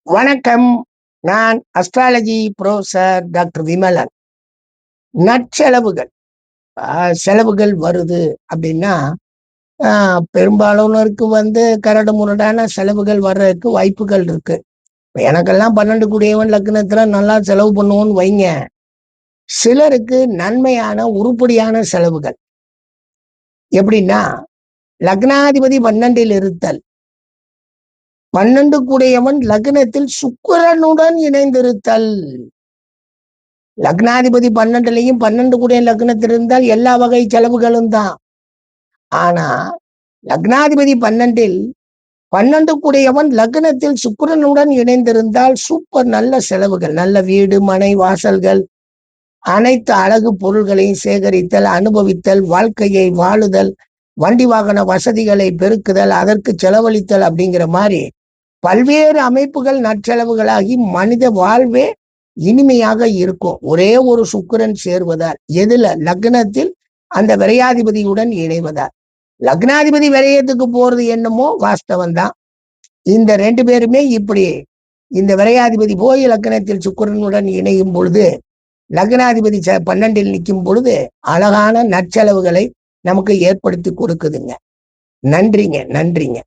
வணக்கம். நான் astrology professor doctor Vimalan. நற்செலவுகள். செலவுகள் வருது அப்படின்னா, அ பெரும்பாலானோருக்கு கரடு முரடான செலவுகள் வர்றதுக்கு வாய்ப்புகள் இருக்கு. இப்ப எனக்கெல்லாம் 12 கூடியவன் லக்னத்துல நல்லா செலவு பண்ணுவோன்னு வைங்க. சிலருக்கு நன்மையான உருப்படியான செலவுகள். எப்படின்னா, லக்னாதிபதி 12ல் இருத்தல். 12 கூடியவன் லக்னத்தில் சுக்கிரனுடன் இணைந்திருத்தல். லக்னாதிபதி 12லயும் 12 கூடிய லக்னத்தில் இருந்தால் எல்லா வகை செலவுகளும் தான். ஆனா லக்னாதிபதி 12ல் 12 கூடியவன் லக்னத்தில் சுக்கிரனுடன் இணைந்திருந்தால் சூப்பர் நல்ல செலவுகள். நல்ல வீடு, மனை, வாசல்கள், அனைத்து அழகு பொருள்களையும் சேகரித்தல், அனுபவித்தல், வாழ்க்கையை வாழுதல், வண்டி வாகன வசதிகளை பெருக்குதல், அதற்கு செலவழித்தல் அப்படிங்கிற மாதிரி பல்வேறு அமைப்புகள் நற்செலவுகளாகி மனித வாழ்வே இனிமையாக இருக்கும். ஒரே ஒரு சுக்கிரன் சேர்வதால். எதுல? லக்னத்தில் அந்த விரையாதிபதியுடன் இணைவதால். லக்னாதிபதி விரயத்துக்கு போறது என்னமோ வாஸ்தவம் தான். இந்த 2 பேருமே இப்படி இந்த விரையாதிபதி போய் லக்னத்தில் சுக்கிரனுடன் இணையும் பொழுது, லக்னாதிபதி 12ல் நிற்கும் பொழுது அழகான நற்செலவுகளை நமக்கு ஏற்படுத்தி கொடுக்குதுங்க. நன்றிங்க.